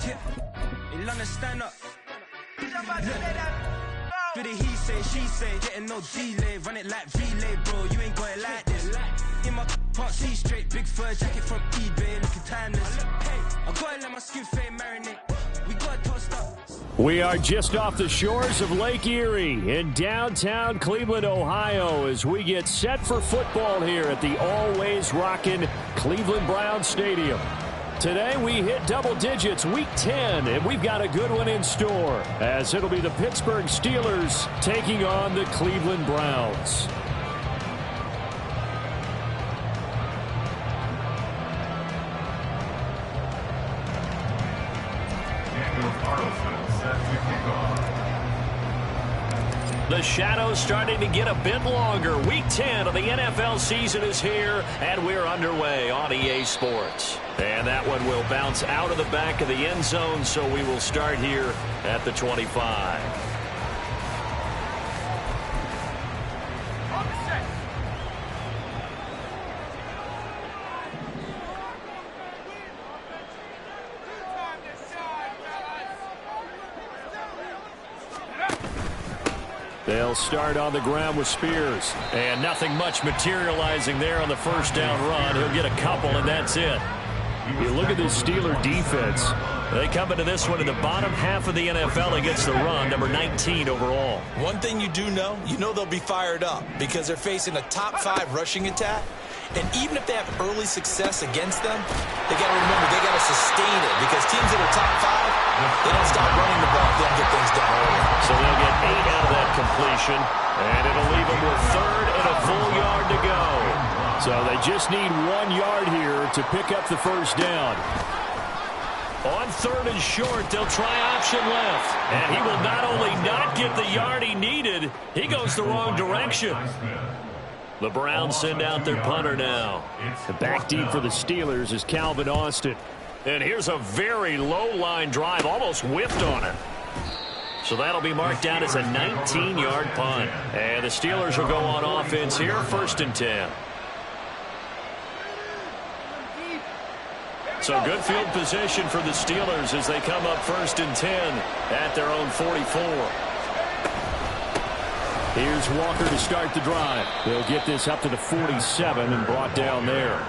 He'll understand up. Do the he say, she say, getting no delay, run it like relay, bro. You ain't got it like this. In my can't see straight, big fur jacket from eBay, looking timeless. I gotta let my skin fade marinate. We gotta toast up. We are just off the shores of Lake Erie in downtown Cleveland, Ohio, as we get set for football here at the always rockin' Cleveland Browns Stadium. Today we hit double digits, week 10, and we've got a good one in store, as it'll be the Pittsburgh Steelers taking on the Cleveland Browns. The shadows starting to get a bit longer. Week 10 of the NFL season is here, and we're underway on EA Sports. And that one will bounce out of the back of the end zone, so we will start here at the 25. They'll start on the ground with Spears. And nothing much materializing there on the first down run. He'll get a couple, and that's it. You look at this Steeler defense. They come into this one in the bottom half of the NFL against the run, number 19 overall. One thing you do know, they'll be fired up because they're facing a top 5 rushing attack. And even if they have early success against them, they got to remember they got to sustain it because teams that are top 5, they don't stop running the ball if they don't get things done early. So they'll get 8 out of that completion, and it'll leave them with 3rd and a full yard to go. So they just need 1 yard here to pick up the first down. On 3rd and short, they'll try option left. And he will not only not get the yard he needed, he goes the wrong direction. The Browns send out their punter now. The back deep for the Steelers is Calvin Austin. And here's a very low-line drive, almost whiffed on it. So that'll be marked down as a 19-yard punt. And the Steelers will go on offense here, 1st and 10. So good field position for the Steelers as they come up 1st and 10 at their own 44. Here's Walker to start the drive. They'll get this up to the 47 and brought down there.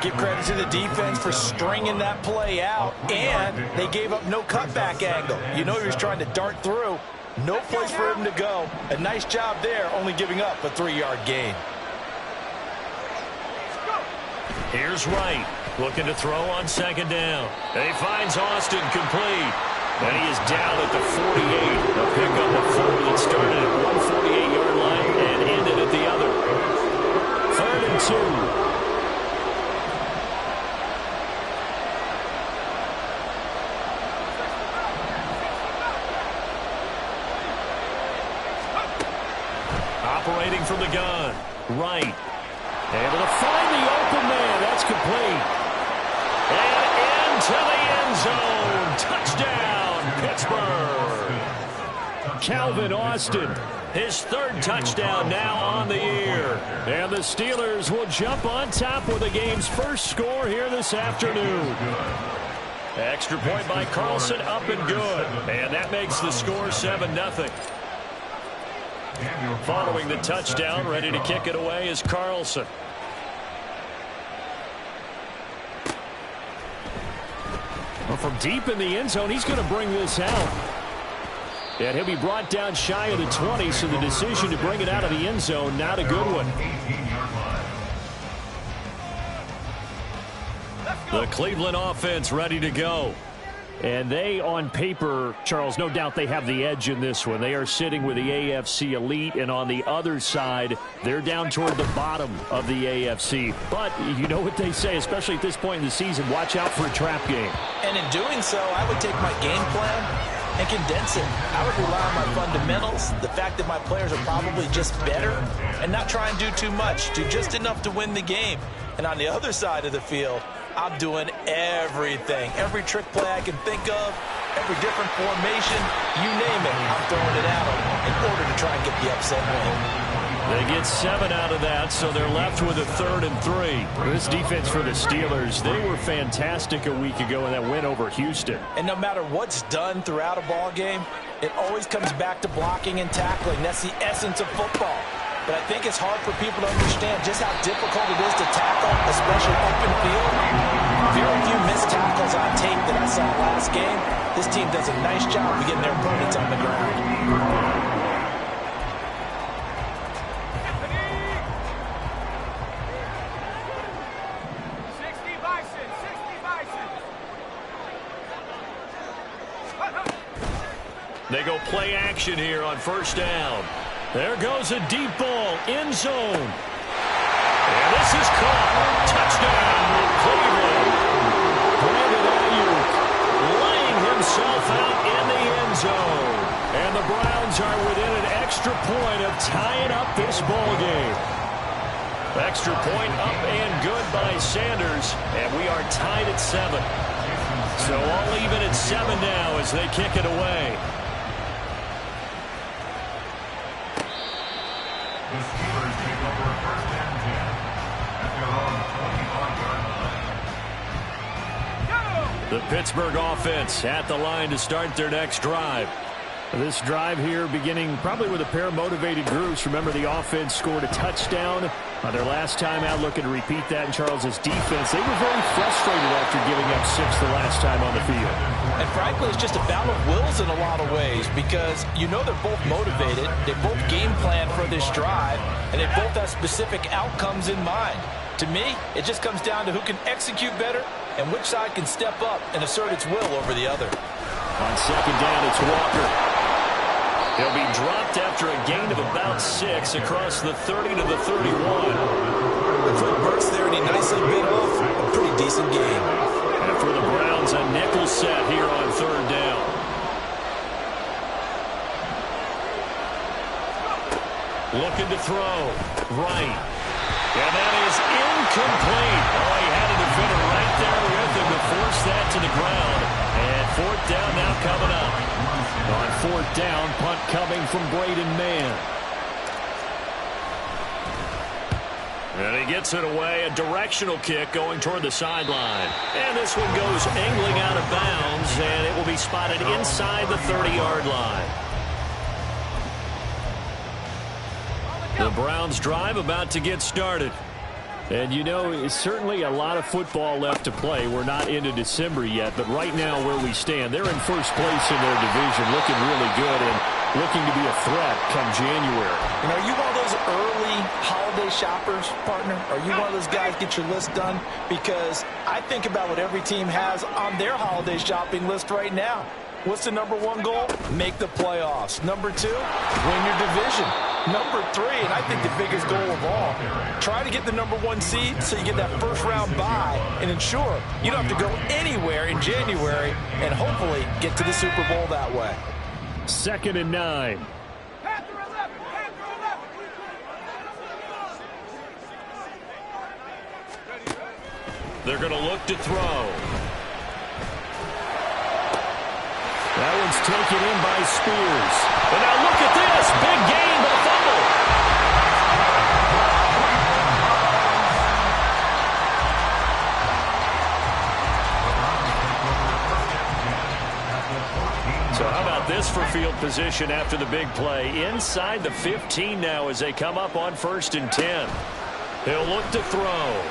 Give credit to the defense for stringing that play out, and they gave up no cutback angle. You know he was trying to dart through. No place for him to go. A nice job there, only giving up a 3-yard gain. Here's Wright, looking to throw on 2nd down. He finds Austin complete. And he is down at the 48. A pickup of 4 that started at one 48-yard line and ended at the other. 3rd and 2. Operating from the gun. Wright. Able to find the open man. That's complete. And into the end zone. Touchdown. Pittsburgh. Calvin Austin, his 3rd touchdown now on the year. And the Steelers will jump on top with the game's first score here this afternoon. Extra point by Carlson, up and good. And that makes the score 7-0. Following the touchdown, ready to kick it away is Carlson. Well, from deep in the end zone, he's going to bring this out. And he'll be brought down shy of the 20, so the decision to bring it out of the end zone, not a good one. The Cleveland offense ready to go. And they, on paper, Charles, no doubt they have the edge in this one. They are sitting with the AFC elite, and on the other side, they're down toward the bottom of the AFC. But you know what they say, especially at this point in the season, watch out for a trap game. And in doing so, I would take my game plan and condense it. I would rely on my fundamentals, the fact that my players are probably just better, and not try and do too much, do just enough to win the game. And on the other side of the field, I'm doing everything. Every trick play I can think of, every different formation, you name it, I'm throwing it at them in order to try and get the upset win. They get 7 out of that, so they're left with a 3rd and 3. This defense for the Steelers, they were fantastic a week ago in that win over Houston. And no matter what's done throughout a ball game, it always comes back to blocking and tackling. That's the essence of football. But I think it's hard for people to understand just how difficult it is to tackle, especially open field. Very few missed tackles on tape that I saw last game. This team does a nice job of getting their opponents on the ground. They go play action here on 1st down. There goes a deep ball, end zone. And this is caught. Touchdown, Cleveland. Brandon Ayuk laying himself out in the end zone. And the Browns are within an extra point of tying up this ball game. Extra point up and good by Sanders. And we are tied at 7. So all even at 7 now as they kick it away. The Steelers take over 1st and 10 at their own 20-yard line. The Pittsburgh offense at the line to start their next drive. This drive here beginning probably with a pair of motivated groups. Remember, the offense scored a touchdown on their last time out. Looking to repeat that in Charles's defense. They were very frustrated after giving up 6 the last time on the field. And frankly, it's just a battle of wills in a lot of ways because you know they're both motivated. They both game plan for this drive, and they both have specific outcomes in mind. To me, it just comes down to who can execute better and which side can step up and assert its will over the other. On 2nd down, it's Walker. He'll be dropped after a gain of about 6 across the 30 to the 31. The quick burst there, and he nicely bit off a pretty decent game. And for the Browns, a nickel set here on 3rd down. Looking to throw. Right. And that is incomplete. Oh, he had a defender right there with him to force that to the ground. And 4th down now coming up. On 4th down, punt coming from Braden Mann. And he gets it away, a directional kick going toward the sideline. And this one goes angling out of bounds, and it will be spotted inside the 30-yard line. The Browns drive about to get started. And, you know, it's certainly a lot of football left to play. We're not into December yet, but right now where we stand, they're in first place in their division, looking really good and looking to be a threat come January. And are you one of those early holiday shoppers, partner? Are you one of those guys get your list done? Because I think about what every team has on their holiday shopping list right now. What's the number 1 goal? Make the playoffs. Number 2, win your division. Number 3, and I think the biggest goal of all, try to get the number 1 seed so you get that first-round bye and ensure you don't have to go anywhere in January and hopefully get to the Super Bowl that way. 2nd and 9. They're going to look to throw. That one's taken in by Spears. And now look at this. Big gain, but a fumble. So how about this for field position after the big play? Inside the 15 now as they come up on 1st and 10. He'll look to throw.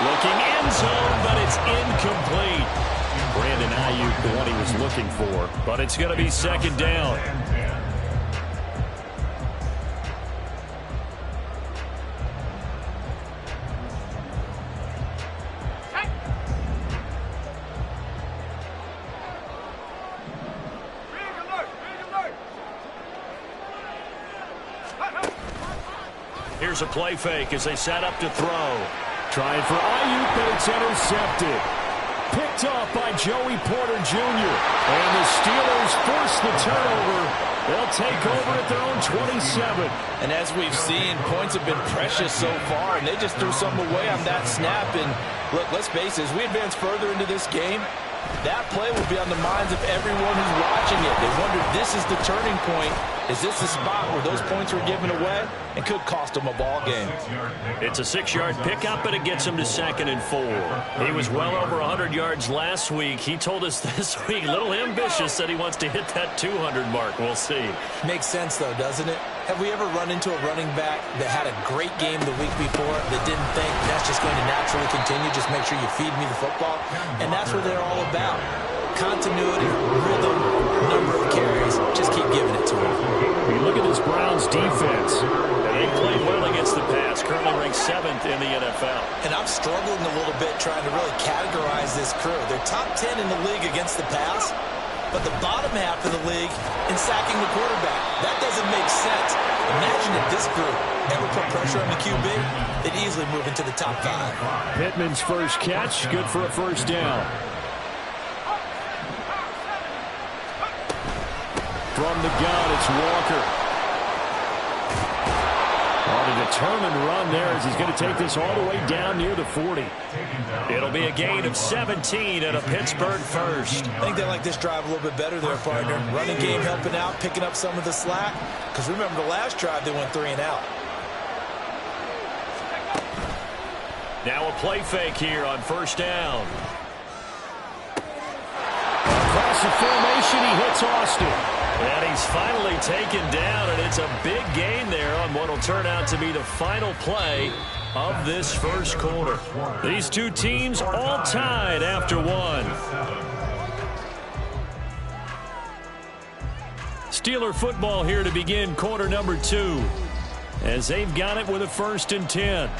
Looking end zone, but it's incomplete. Brandon Ayuk, the one he was looking for, but it's going to be 2nd down. Here's a play fake as they set up to throw. Trying for Ayuk, but it's intercepted. Picked off by Joey Porter Jr. And the Steelers force the turnover. They'll take over at their own 27. And as we've seen, points have been precious so far, and they just threw something away on that snap. And look, let's face it, as we advance further into this game, That play will be on the minds of everyone who's watching it. They wonder, this is the turning point. Is this the spot where those points were given away and could cost them a ball game? It's a 6-yard pickup, and it gets him to 2nd and 4. He was well over 100 yards last week. He told us this week, a little ambitious, that he wants to hit that 200 mark. We'll see. Makes sense, though, doesn't it? Have we ever run into a running back that had a great game the week before that didn't think that's just going to naturally continue, just make sure you feed me the football? And that's what they're all about. Continuity, rhythm, number of carries. Just keep giving it to him. You look at this Browns defense. They played well against the pass, currently ranked 7th in the NFL. And I'm struggling a little bit trying to really categorize this crew. They're top 10 in the league against the pass, but the bottom half of the league in sacking the quarterback. That doesn't make sense. Imagine if this group ever put pressure on the QB, they'd easily move into the top 5. Pittman's first catch, good for a first down. From the gun, it's Walker. On a determined run there as he's going to take this all the way down near the 40. It'll be a gain of 17 and a Pittsburgh first. I think they like this drive a little bit better there, partner. Running game helping out, picking up some of the slack. Because remember, the last drive they went 3 and out. Now a play fake here on first down. Across the formation, he hits Austin. And he's finally taken down, and it's a big gain there on what will turn out to be the final play of this first quarter. These two teams all tied after 1. Steeler football here to begin quarter number 2, as they've got it with a 1st and 10.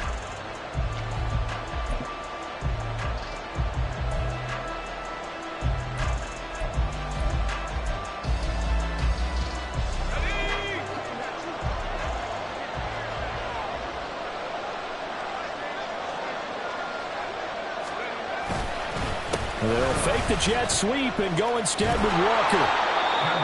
They'll fake the jet sweep and go instead with Walker.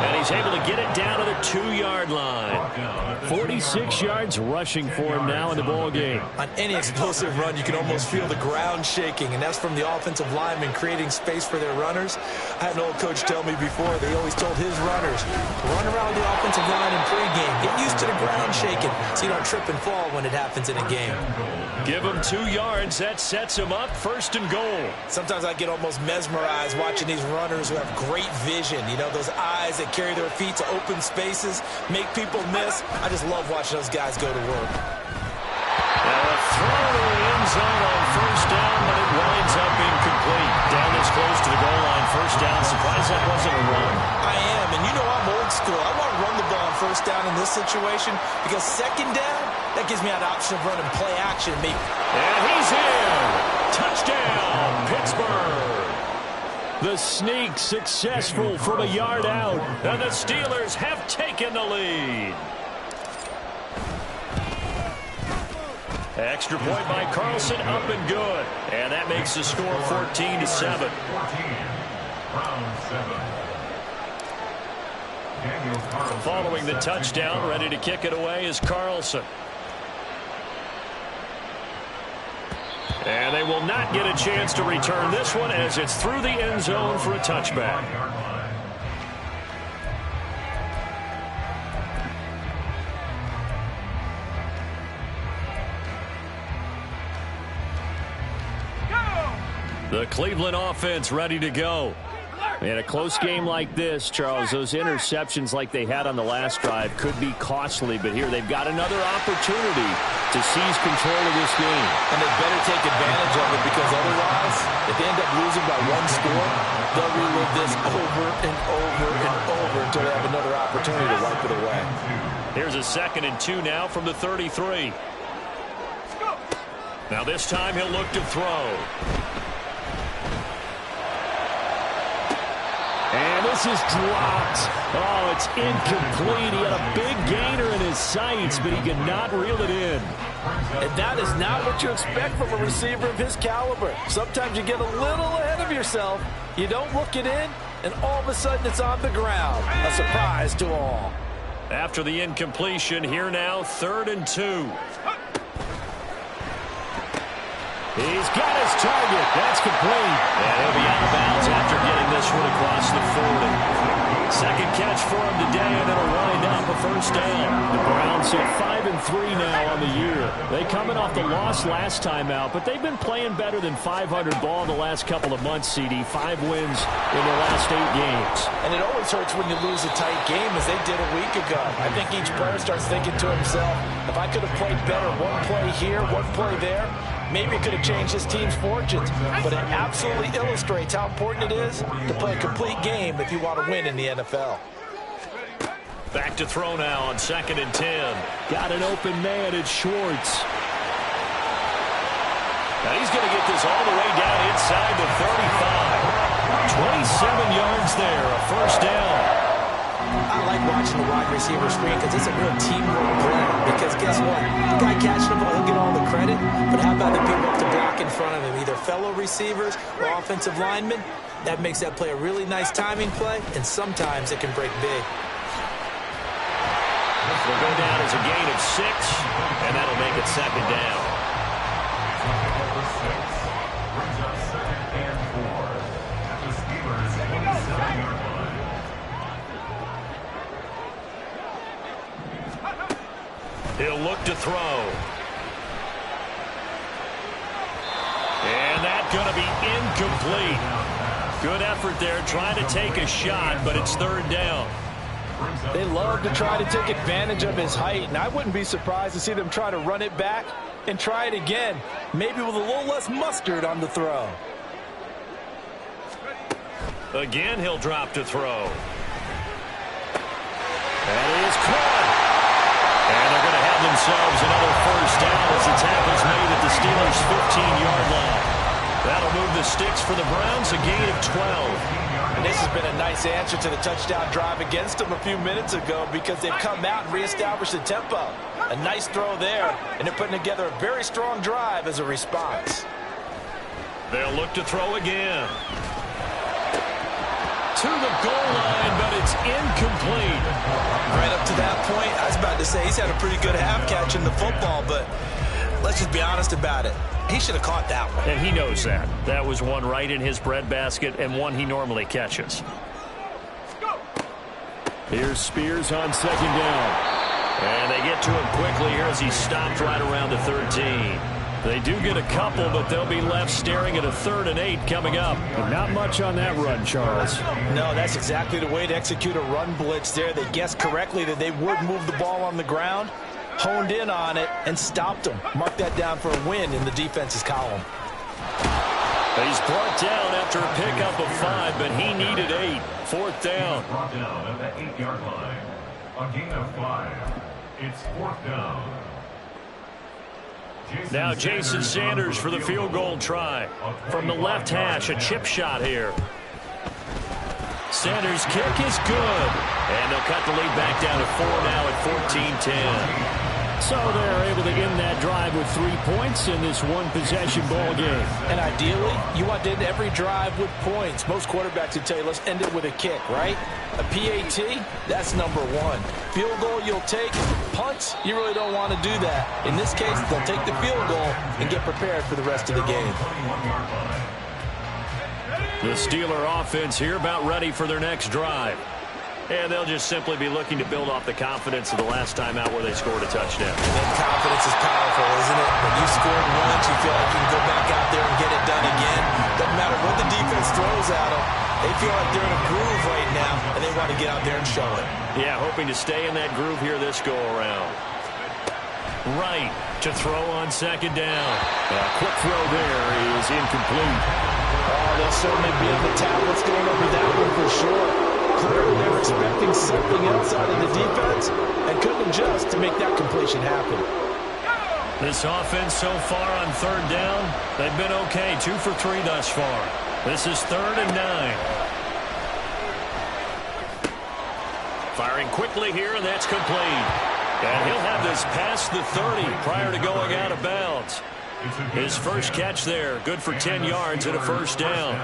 And he's able to get it down to the 2-yard line. 46 yards rushing for him now in the ball game. On any explosive run, you can almost feel the ground shaking, and that's from the offensive linemen creating space for their runners. I had an old coach tell me before, they always told his runners, run around the offensive line in pregame. Get used to the ground shaking so you don't trip and fall when it happens in a game. Give him 2 yards. That sets him up 1st and goal. Sometimes I get almost mesmerized watching these runners who have great vision. You know, those eyes that carry their feet to open spaces, make people miss. I just love watching those guys go to work. And a throw to the end zone on first down, but it winds up incomplete. Down this close to the goal line, first down. Surprised that wasn't a run. I am, and you know I'm old school. I want to run the ball on first down in this situation because 2nd down, that gives me an option of running play action. Maybe. And he's in. Touchdown, Pittsburgh. The sneak successful from a yard out, and the Steelers have taken the lead. Extra point by Carlson, up and good. And that makes the score 14-7. Following the touchdown, ready to kick it away is Carlson. And they will not get a chance to return this one as it's through the end zone for a touchback. The Cleveland offense ready to go. In a close game like this, Charles, those interceptions like they had on the last drive could be costly, but here they've got another opportunity to seize control of this game. And they better take advantage of it because otherwise, if they end up losing by 1 score, they'll relive this over and over and over until they have another opportunity to wipe it away. Here's a 2nd and 2 now from the 33. Now this time he'll look to throw. And this is dropped. Oh, it's incomplete. He had a big gainer in his sights, but he could not reel it in. And that is not what you expect from a receiver of his caliber. Sometimes you get a little ahead of yourself. You don't look it in, and all of a sudden it's on the ground. A surprise to all. After the incompletion, here now, 3rd and 2. He's got his target. That's complete. And he'll be out of bounds after getting this one across the 40. Second catch for him today, and it'll wind up a first down. The Browns hit 5-3 now on the year. They coming off the loss last time out, but they've been playing better than 500 ball the last couple of months, CD. 5 wins in their last 8 games. And it always hurts when you lose a tight game, as they did a week ago. I think each player starts thinking to himself, if I could have played better one play here, one play there, maybe it could have changed his team's fortunes. But it absolutely illustrates how important it is to play a complete game if you want to win in the NFL. Back to throw now on 2nd and 10. Got an open man. It's Schwartz. Now he's going to get this all the way down inside the 35. 27 yards there, a first down. I like watching the wide receiver screen because it's a real teamwork play. Because guess what? The guy catching the ball, he'll get all the credit. But how about the people up to block in front of him? Either fellow receivers or offensive linemen. That makes that play a really nice timing play, and sometimes it can break big. Will go down as a gain of 6, and that'll make it 2nd down. Number 6 brings up 2nd and 4 at the Steelers' 27-yard line. He'll look to throw. And that's going to be incomplete. Good effort there, trying to take a shot, but it's 3rd down. They love to try to take advantage of his height, and I wouldn't be surprised to see them try to run it back and try it again, maybe with a little less mustard on the throw. Again, he'll drop to throw. That is caught. And they're going to have themselves another first down as the tackle's made at the Steelers' 15-yard line. That'll move the sticks for the Browns, a gain of 12. And this has been a nice answer to the touchdown drive against them a few minutes ago because they've come out and reestablished the tempo. A nice throw there, and they're putting together a very strong drive as a response. They'll look to throw again. To the goal line, but it's incomplete. Right up to that point, I was about to say he's had a pretty good half catching the football, but let's just be honest about it. He should have caught that one. And he knows that. That was one right in his breadbasket and one he normally catches. Here's Spears on 2nd down. And they get to him quickly here as he stopped right around the 13. They do get a couple, but they'll be left staring at a 3rd and 8 coming up. And not much on that run, Charles. No, that's exactly the way to execute a run blitz there. They guessed correctly that they would move the ball on the ground, honed in on it, and stopped them. Mark that down for a win in the defense's column. He's brought down after a pickup of 5, but he needed 8. 4th down. Brought down at the 8-yard line. A gain of 5. It's 4th down. Now Jason Sanders for the field goal try. From the left hash, a chip shot here. Sanders' kick is good. And they'll cut the lead back down to 4 now at 14-10. So they're able to end that drive with 3 points in this one-possession ball game. And ideally, you want to end every drive with points. Most quarterbacks would tell you, let's end it with a kick, right? A PAT, that's number 1. Field goal you'll take. Punts, you really don't want to do that. In this case, they'll take the field goal and get prepared for the rest of the game. The Steeler offense here about ready for their next drive. And they'll just simply be looking to build off the confidence of the last time out where they scored a touchdown. And confidence is powerful, isn't it? When you scored once, you feel like you can go back out there and get it done again. Doesn't matter what the defense throws at them. They feel like they're in a groove right now, and they want to get out there and show it. Yeah, hoping to stay in that groove here this go-around. Right to throw on 2nd down. A quick throw there is incomplete. Oh, they'll certainly be on the tablets going over that one for sure. Clearly they were expecting something else out of the defense and couldn't adjust to make that completion happen. This offense so far on 3rd down, they've been okay. 2 for 3 thus far. This is 3rd and 9. Firing quickly here, and that's complete. And he'll have this past the 30 prior to going out of bounds. His first catch there, good for 10 yards and a first down.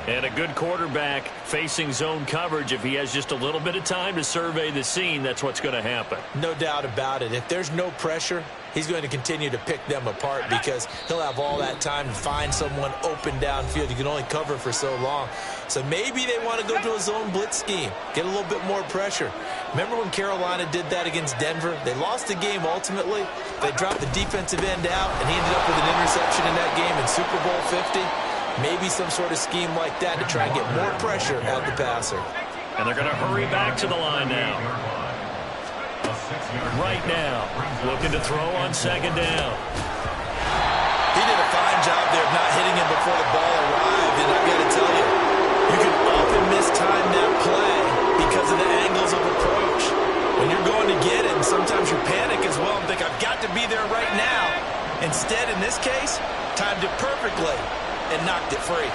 And a good quarterback facing zone coverage. If he has just a little bit of time to survey the scene, that's what's going to happen. No doubt about it. If there's no pressure, he's going to continue to pick them apart because he'll have all that time to find someone open downfield. You can only cover for so long. So maybe they want to go to a zone blitz scheme, get a little bit more pressure. Remember when Carolina did that against Denver? They lost the game ultimately. They dropped the defensive end out, and he ended up with an interception in that game in Super Bowl 50. Maybe some sort of scheme like that to try and get more pressure at the passer. And they're going to hurry back to the line now. Right now, looking to throw on second down. He did a fine job there of not hitting him before the ball arrived, and I've got to tell you, you can often mistime that play because of the angles of approach. When you're going to get it, and sometimes you panic as well and think, I've got to be there right now. Instead, in this case, timed it perfectly and knocked it free.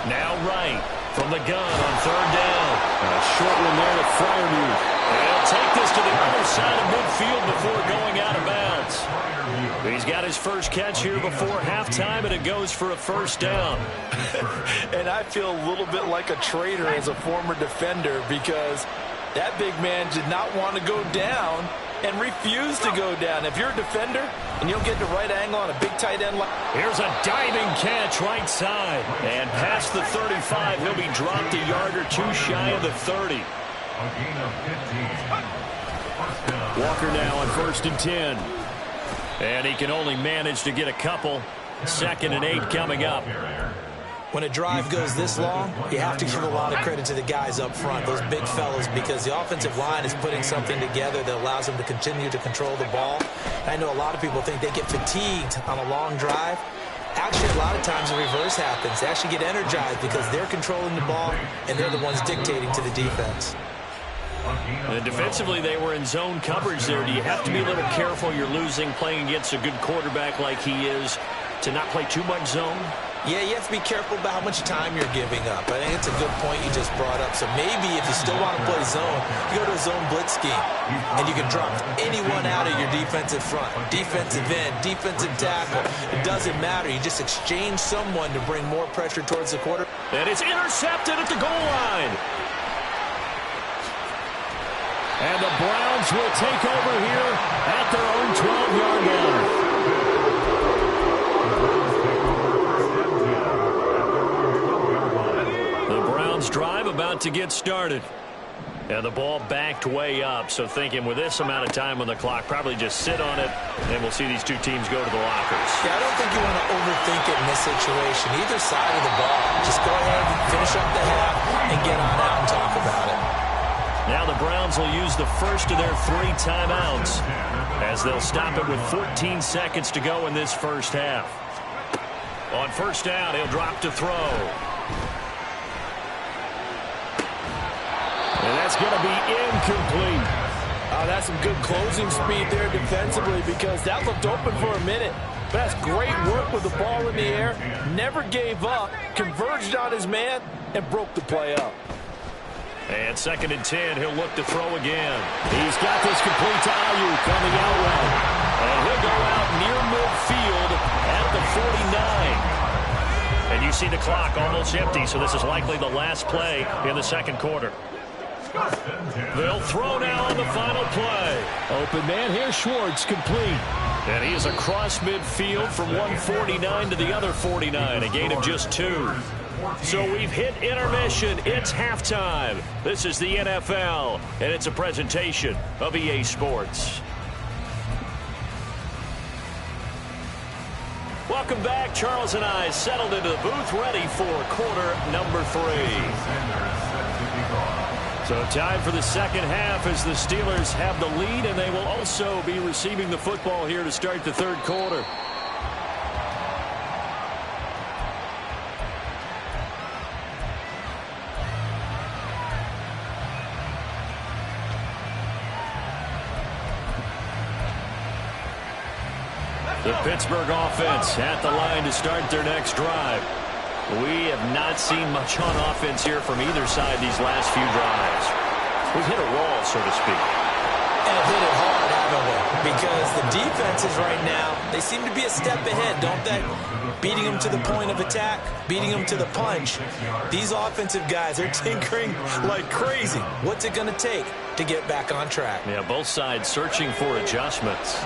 Now right from the gun on third down. A short one there to Freiermuth. And he'll take this to the other side of midfield before going out of bounds. He's got his first catch here before halftime, and it goes for a first down. And I feel a little bit like a traitor as a former defender because that big man did not want to go down and refused to go down. If you're a defender and you'll get the right angle on a big tight end line. Here's a diving catch right side. And past the 35, he'll be dropped a yard or two shy of the 30. Walker now on 1st and 10. And he can only manage to get a couple. 2nd and 8 coming up. When a drive goes this long, you have to give a lot of credit to the guys up front, those big fellas, because the offensive line is putting something together that allows them to continue to control the ball. I know a lot of people think they get fatigued on a long drive. Actually, a lot of times the reverse happens. They actually get energized because they're controlling the ball and they're the ones dictating to the defense. And defensively, they were in zone coverage there. Do you have to be a little careful? You're losing playing against a good quarterback like he is to not play too much zone? Yeah, you have to be careful about how much time you're giving up. I think it's a good point you just brought up. So maybe if you still want to play zone, you go to a zone blitz scheme, and you can drop anyone out of your defensive front, defensive end, defensive tackle. It doesn't matter. You just exchange someone to bring more pressure towards the quarter. And it's intercepted at the goal line. And the Browns will take over here at their own 12-yard line. Drive about to get started. And the ball backed way up, so thinking with this amount of time on the clock, probably just sit on it, and we'll see these two teams go to the lockers. Yeah, I don't think you want to overthink it in this situation. Either side of the ball, just go ahead and finish up the half and get on out and talk about it. Now the Browns will use the first of their 3 timeouts as they'll stop it with 14 seconds to go in this first half. On first down, he'll drop to throw. And that's going to be incomplete. That's some good closing speed there defensively because that looked open for a minute. But that's great work with the ball in the air. Never gave up, converged on his man, and broke the play up. And 2nd and 10, he'll look to throw again. He's got this complete to Ayuk on the out route. And he'll go out near midfield at the 49. And you see the clock almost empty, so this is likely the last play in the second quarter. They'll throw now on the final play. Open man here, Schwartz, complete. And he is across midfield from one 49 to the other 49, a gain of just 2. So we've hit intermission. It's halftime. This is the NFL, and it's a presentation of EA Sports. Welcome back. Charles and I settled into the booth, ready for quarter number 3. So time for the second half as the Steelers have the lead, and they will also be receiving the football here to start the third quarter. The Pittsburgh offense at the line to start their next drive. We have not seen much on offense here from either side these last few drives. We've hit a wall, so to speak. And hit it hard, haven't we? because the defenses right now, they seem to be a step ahead, don't they? Beating them to the point of attack, beating them to the punch. These offensive guys, they're tinkering like crazy. What's it going to take to get back on track? Yeah, both sides searching for adjustments.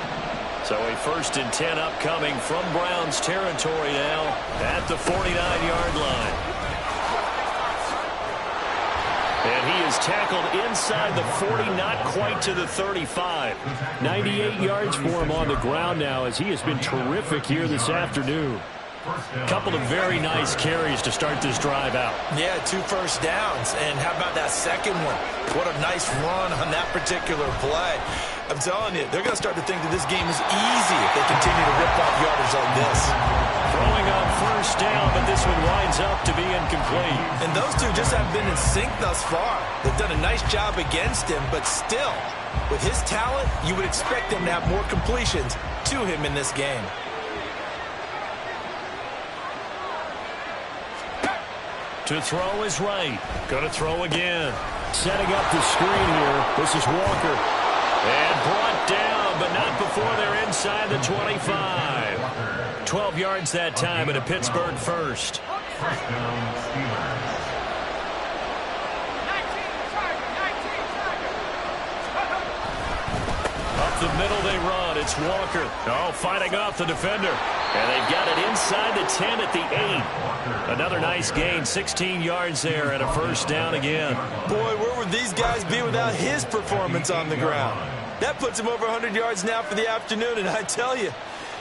So a 1st and 10 upcoming from Browns territory now at the 49-yard line. And he is tackled inside the 40, not quite to the 35. 98 yards for him on the ground now as he has been terrific here this afternoon. A couple of very nice carries to start this drive out. Yeah, 2 first downs. And how about that second one? What a nice run on that particular play. I'm telling you, they're going to start to think that this game is easy if they continue to rip off yardage like this. Throwing on 1st down, but this one winds up to be incomplete. And those two just haven't been in sync thus far. They've done a nice job against him, but still, with his talent, you would expect them to have more completions to him in this game. To throw is right. Going to throw again. Setting up the screen here. This is Walker. And brought down, but not before they're inside the 25. 12 yards that time and a Pittsburgh first. First down, Steelers. Up the middle they run. It's Walker. Oh, fighting off the defender. And they've got it inside the 10 at the 8. Another nice gain, 16 yards there and a 1st down again. Boy, where would these guys be without his performance on the ground? That puts him over 100 yards now for the afternoon, and I tell you,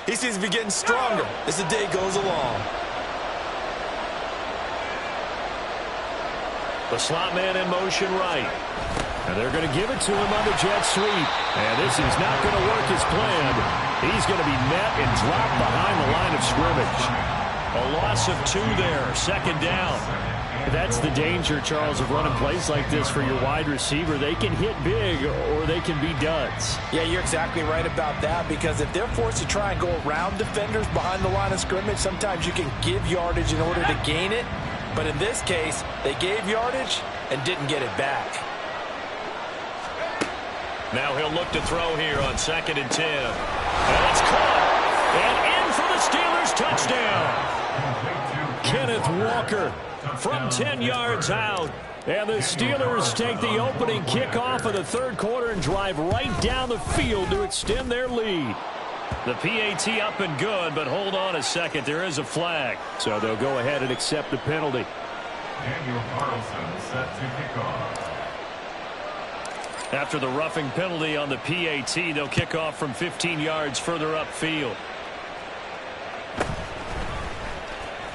he seems to be getting stronger as the day goes along. The slot man in motion right. And they're going to give it to him on the jet sweep. And this is not going to work as planned. He's going to be met and dropped behind the line of scrimmage. A loss of 2 there, 2nd down. That's the danger, Charles, of running plays like this for your wide receiver. They can hit big or they can be duds. Yeah, you're exactly right about that, because if they're forced to try and go around defenders behind the line of scrimmage, sometimes you can give yardage in order to gain it. But in this case, they gave yardage and didn't get it back. Now he'll look to throw here on 2nd and 10. And it's caught. And in for the Steelers touchdown. Kenneth Walker from 10 yards out. And the Steelers take the opening kickoff of the 3rd quarter and drive right down the field to extend their lead. The PAT up and good, but hold on a second. There is a flag. So they'll go ahead and accept the penalty. Daniel Carlson set to kick off. After the roughing penalty on the PAT, they'll kick off from 15 yards further upfield.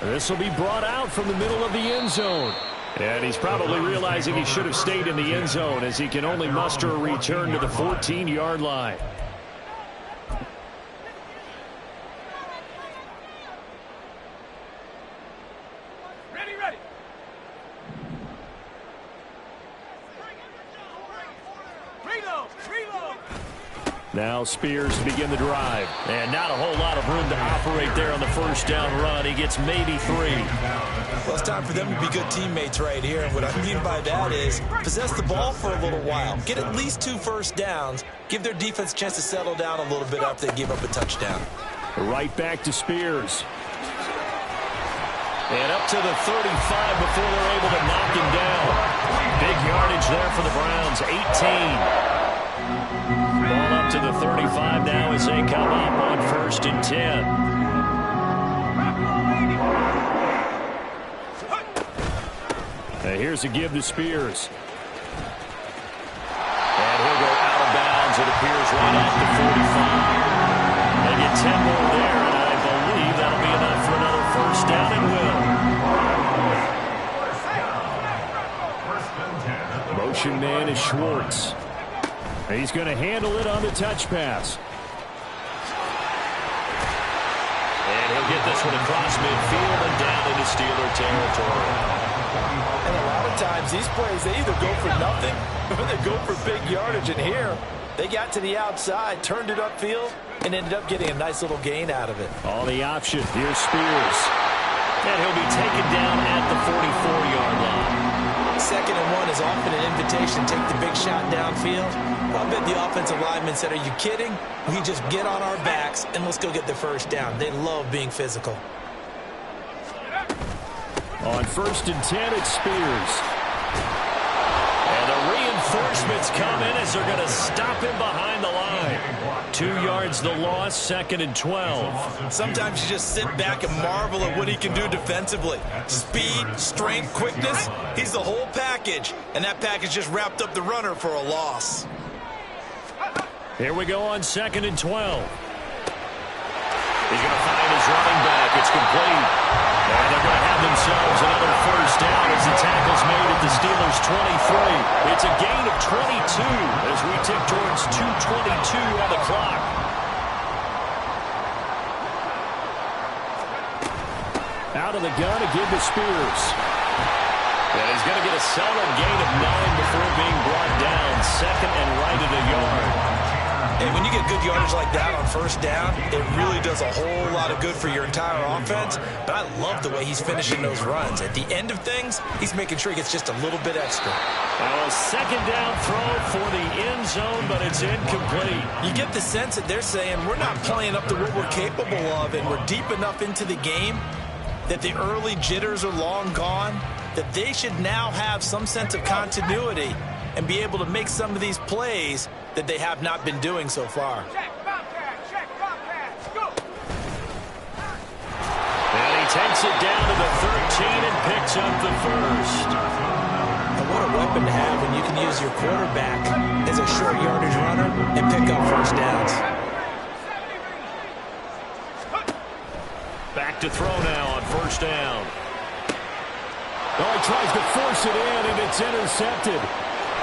This will be brought out from the middle of the end zone. And he's probably realizing he should have stayed in the end zone as he can only muster a return to the 14-yard line. Now Spears to begin the drive. And not a whole lot of room to operate there on the 1st down run. He gets maybe 3. Well, it's time for them to be good teammates right here. And what I mean by that is possess the ball for a little while. Get at least 2 first downs. Give their defense a chance to settle down a little bit after they give up a touchdown. Right back to Spears. And up to the 35 before they're able to knock him down. Big yardage there for the Browns, 18. Ball up to the 35 now as they come up on 1st and 10. And here's a give to Spears. And he'll go out of bounds. It appears right off the 45. They get 10 more there, and I believe that'll be enough for another 1st down and will. Motion man is Schwartz. He's going to handle it on the touch pass. And he'll get this one across midfield and down into Steeler territory. And a lot of times these plays, they either go for nothing or they go for big yardage. And here, they got to the outside, turned it upfield, and ended up getting a nice little gain out of it. On the option, here's Spears. And he'll be taken down at the 44-yard line. 2nd and 1 is often an invitation to take the big shot downfield. I bet the offensive lineman said, are you kidding? We just get on our backs and let's go get the first down. They love being physical. On 1st and 10, it's Spears. And the reinforcements come in as they're going to stop him behind the line. 2 yards the loss, 2nd and 12. Sometimes you just sit back and marvel at what he can do defensively. Speed, strength, quickness, he's the whole package. And that package just wrapped up the runner for a loss. Here we go on 2nd and 12. He's going to find his running back. It's complete. And they're going to have themselves another first down as the tackle's made at the Steelers' 23. It's a gain of 22 as we tick towards 2:22 on the clock. Out of the gun again to Spears. And he's going to get a solid gain of 9 before being brought down. 2nd and right at a yard. And when you get good yardage like that on first down, it really does a whole lot of good for your entire offense. But I love the way he's finishing those runs. At the end of things, he's making sure he gets just a little bit extra. A 2nd down throw for the end zone, but it's incomplete. You get the sense that they're saying we're not playing up to what we're capable of, and we're deep enough into the game that the early jitters are long gone, that they should now have some sense of continuity and be able to make some of these plays that they have not been doing so far. And he takes it down to the 13 and picks up the first. And what a weapon to have when you can use your quarterback as a short yardage runner and pick up first downs. Back to throw now on first down. Oh, he tries to force it in, and it's intercepted.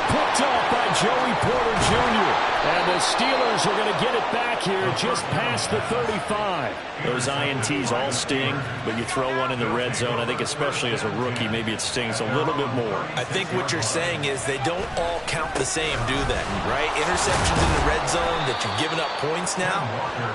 Picked off by Joey Porter Jr. And the Steelers are going to get it back here just past the 35. Those INTs all sting, but you throw one in the red zone, I think especially as a rookie, maybe it stings a little bit more. I think what you're saying is they don't all count the same, do they? Right? Interceptions in the red zone that you've given up points now,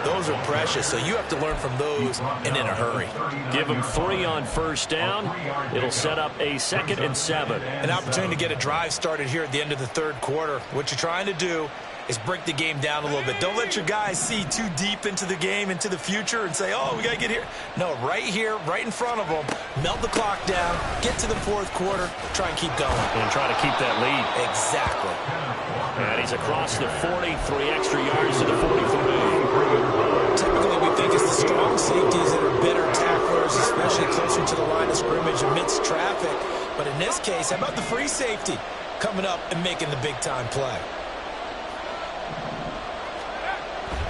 those are precious. So you have to learn from those and in a hurry. Give them 3 on first down. It'll set up a 2nd and 7. An opportunity to get a drive started here at the end of the third quarter. What you're trying to do is break the game down a little bit. Don't let your guys see too deep into the game, into the future, and say, oh, we got to get here. No, right here, right in front of them, melt the clock down, get to the fourth quarter, try and keep going. And try to keep that lead. Exactly. And he's across the 40, 3 extra yards to the 43. Typically, we think it's the strong safeties that are better tacklers, especially closer to the line of scrimmage amidst traffic. But in this case, how about the free safety coming up and making the big-time play?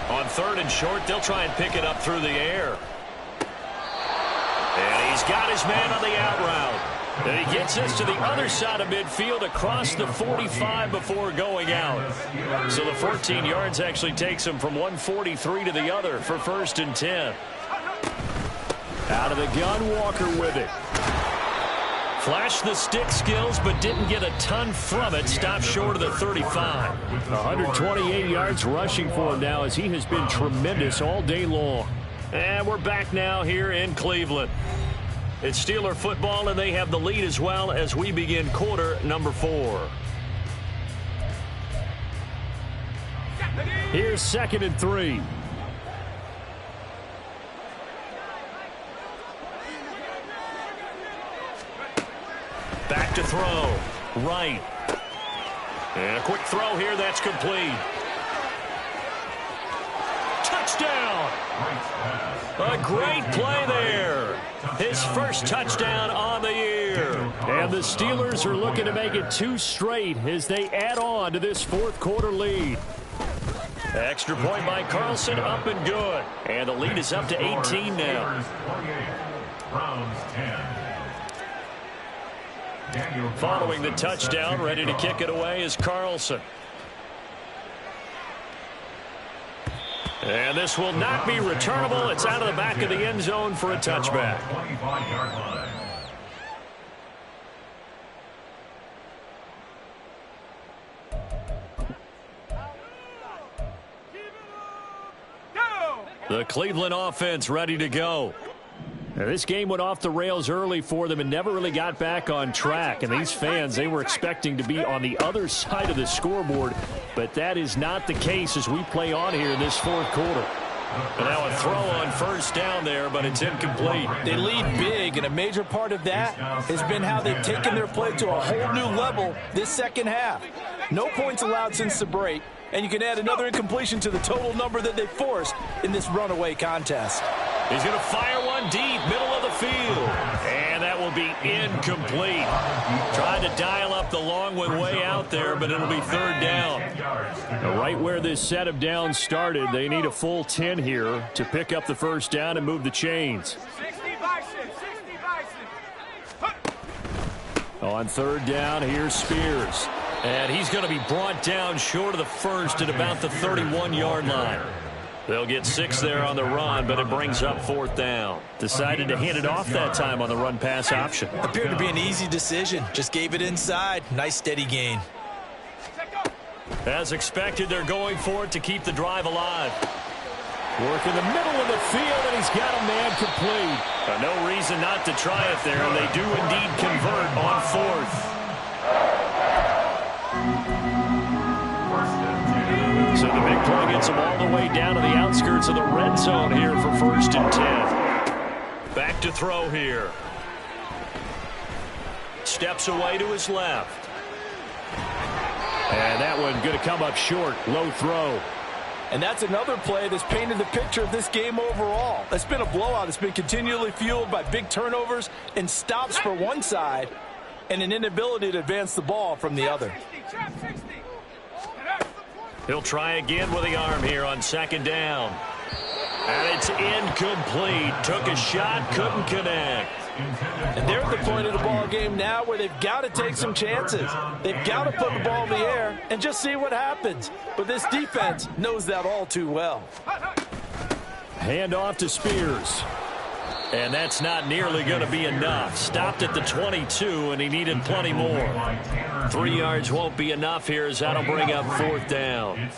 On 3rd and short, they'll try and pick it up through the air. And he's got his man on the out route. And he gets this to the other side of midfield across the 45 before going out. So the 14 yards actually takes him from 143 to the other for 1st and 10. Out of the gun, Walker with it. Flashed the stick skills, but didn't get a ton from it. Stopped short of the 35. 128 yards rushing for him now as he has been tremendous all day long. And we're back now here in Cleveland. It's Steeler football, and they have the lead as well as we begin quarter number 4. Here's 2nd and 3. Back to throw. Right. And a quick throw here. That's complete. Touchdown. A great play there. His first touchdown on the year. And the Steelers are looking to make it 2 straight as they add on to this fourth quarter lead. Extra point by Carlson, up and good. And the lead is up to 18 now. Following the touchdown, ready to kick it away is Carlson. And this will not be returnable. It's out of the back of the end zone for a touchback. The Cleveland offense ready to go. Now, this game went off the rails early for them and never really got back on track. And these fans, they were expecting to be on the other side of the scoreboard. But that is not the case as we play on here in this fourth quarter. And now a throw on first down there, but it's incomplete. They lead big, and a major part of that has been how they've taken their play to a whole new level this second half. No points allowed since the break, and you can add another incompletion to the total number that they forced in this runaway contest. He's going to fire one deep, middle of the field. And that will be incomplete. Trying to dial up the long one way out there, but it'll be third down. Now, right where this set of downs started, they need a full 10 here to pick up the first down and move the chains. On third down, here's Spears. And he's going to be brought down short of the first at about the 31-yard line. They'll get 6 there on the run, but it brings up fourth down. Decided to hand it off that time on the run-pass option. Appeared to be an easy decision. Just gave it inside. Nice steady gain. As expected, they're going for it to keep the drive alive. Work in the middle of the field, and he's got a man complete. No reason not to try it there, and they do indeed convert on fourth. So the big play gets them all the way down to the outskirts of the red zone here for first and 10. Back to throw here. Steps away to his left. And that one going to come up short. Low throw. And that's another play that's painted the picture of this game overall. It's been a blowout. It's been continually fueled by big turnovers and stops for one side and an inability to advance the ball from the other. He'll try again with the arm here on second down. And it's incomplete. Took a shot, couldn't connect. And they're at the point of the ball game now where they've got to take some chances. They've got to put the ball in the air and just see what happens. But this defense knows that all too well. Hand off to Spears. And that's not nearly going to be enough. Stopped at the 22, and he needed plenty more. 3 yards won't be enough here as that'll bring up fourth down.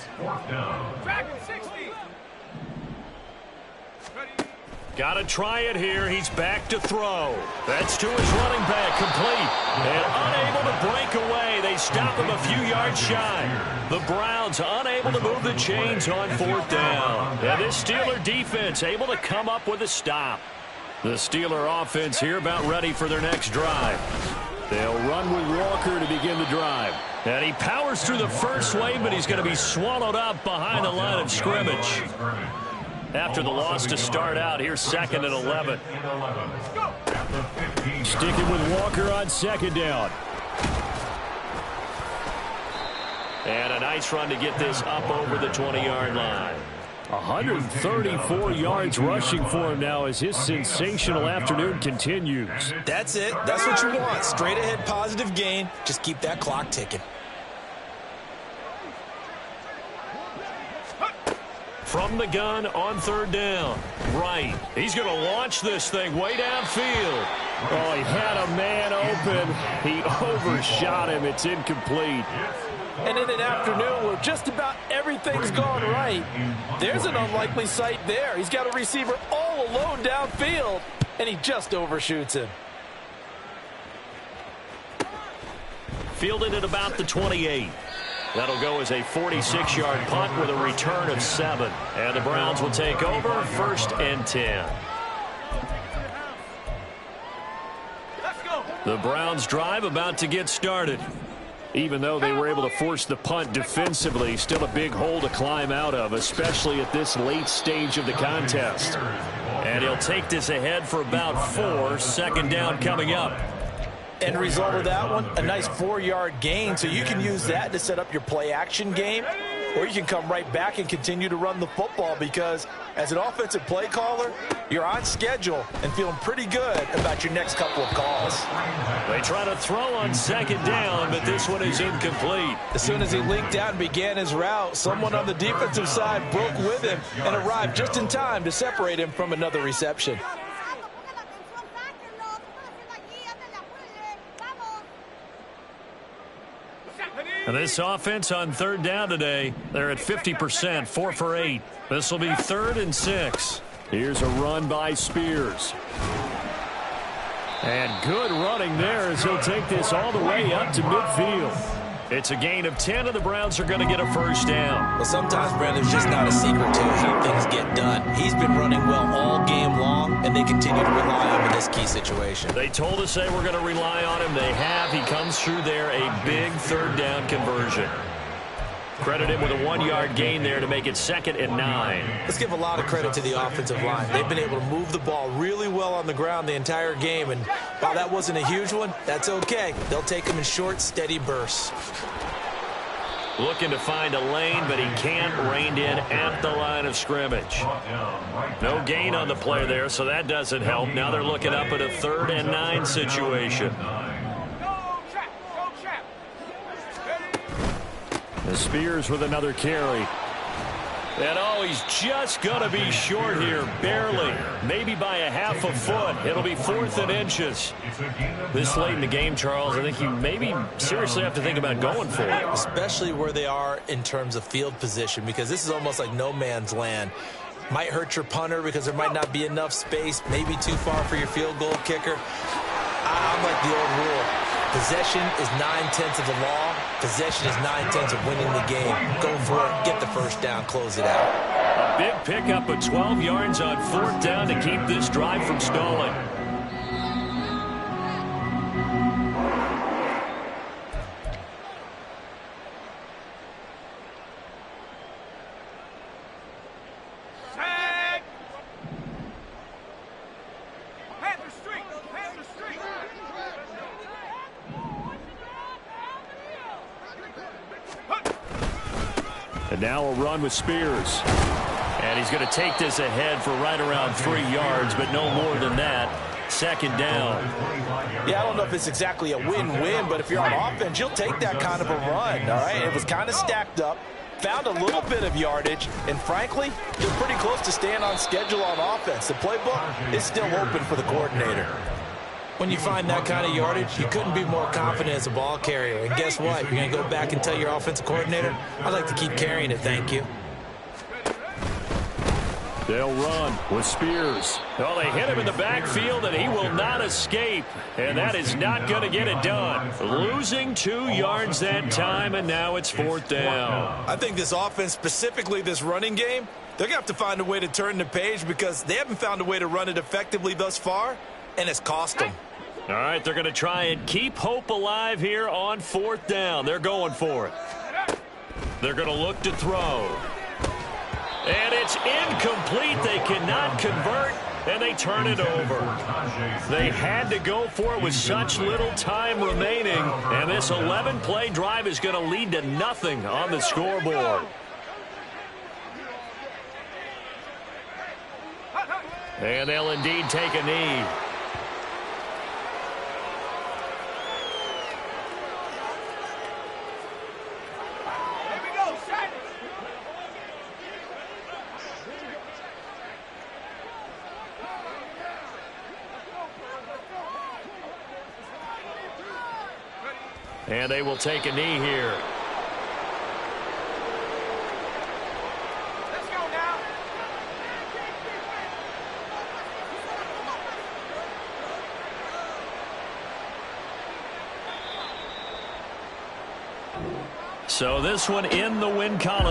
Got to try it here. He's back to throw. That's to his running back, complete. And unable to break away. They stop him a few yards shy. The Browns unable to move the chains on fourth down. And this Steeler defense able to come up with a stop. The Steeler offense here about ready for their next drive. They'll run with Walker to begin the drive. And he powers through the first wave, but he's going to be swallowed up behind the line of scrimmage. After the loss to start out, here's second and 11. Sticking with Walker on second down. And a nice run to get this up over the 20-yard line. 134 yards rushing for him now as his sensational afternoon continues. That's it. That's what you want. Straight ahead positive gain. Just keep that clock ticking. From the gun on third down. Right. He's going to launch this thing way downfield. Oh, he had a man open. He overshot him. It's incomplete. And in an afternoon where just about everything's gone right, there's an unlikely sight there. He's got a receiver all alone downfield, and he just overshoots him. Fielded at about the 28. That'll go as a 46-yard punt with a return of 7. And the Browns will take over first and 10. The Browns drive about to get started. Even though they were able to force the punt defensively, still a big hole to climb out of, especially at this late stage of the contest. And he'll take this ahead for about 4. Second down coming up. End result of that one, a nice 4-yard gain, so you can use that to set up your play-action game, or you can come right back and continue to run the football because as an offensive play caller, you're on schedule and feeling pretty good about your next couple of calls. They try to throw on second down, but this one is incomplete. As soon as he leaked out and began his route, someone on the defensive side broke with him and arrived just in time to separate him from another reception. And this offense on third down today, they're at 50%, 4 for 8. This will be 3rd and 6. Here's a run by Spears. And good running there as he'll take this all the way up to midfield. It's a gain of 10, and the Browns are going to get a first down. Well, sometimes, Brandon, there's just not a secret to how things get done. He's been running well all game long, and they continue to rely on him in this key situation. They told us they were going to rely on him. They have. He comes through there, a big third down conversion. Credit him with a 1-yard gain there to make it 2nd and 9. Let's give a lot of credit to the offensive line. They've been able to move the ball really well on the ground the entire game, and while that wasn't a huge one, that's okay. They'll take them in short, steady bursts. Looking to find a lane, but he can't. Reined in at the line of scrimmage. No gain on the play there, so that doesn't help. Now they're looking up at a 3rd and 9 situation. The Spears with another carry. And oh, he's just going to be short here, barely. Maybe by a half a foot. It'll be 4th and inches. This late in the game, Charles, I think you maybe seriously have to think about going for it. Especially where they are in terms of field position, because this is almost like no man's land. Might hurt your punter because there might not be enough space, maybe too far for your field goal kicker. I'm like the old rule. Possession is 9/10 of the law. Possession is 9/10 of winning the game. Go for it. Get the first down. Close it out. A big pickup of 12 yards on 4th down to keep this drive from stalling. And now a run with Spears. And he's going to take this ahead for right around 3 yards, but no more than that. 2nd down. Yeah, I don't know if it's exactly a win-win, but if you're on offense, you'll take that kind of a run, all right? It was kind of stacked up, found a little bit of yardage, and frankly, you're pretty close to staying on schedule on offense. The playbook is still open for the coordinator. When you find that kind of yardage, you couldn't be more confident as a ball carrier. And guess what? You're going to go back and tell your offensive coordinator, I'd like to keep carrying it, thank you. They'll run with Spears. Well, they hit him in the backfield, and he will not escape. And that is not going to get it done. Losing 2 yards that time, and now it's 4th down. I think this offense, specifically this running game, they're going to have to find a way to turn the page because they haven't found a way to run it effectively thus far, and it's cost them. All right, they're going to try and keep hope alive here on 4th down. They're going for it. They're going to look to throw. And it's incomplete. They cannot convert, and they turn it over. They had to go for it with such little time remaining, and this 11-play drive is going to lead to nothing on the scoreboard. And they'll indeed take a knee. And they will take a knee here. Let's go now. So this one in the win column.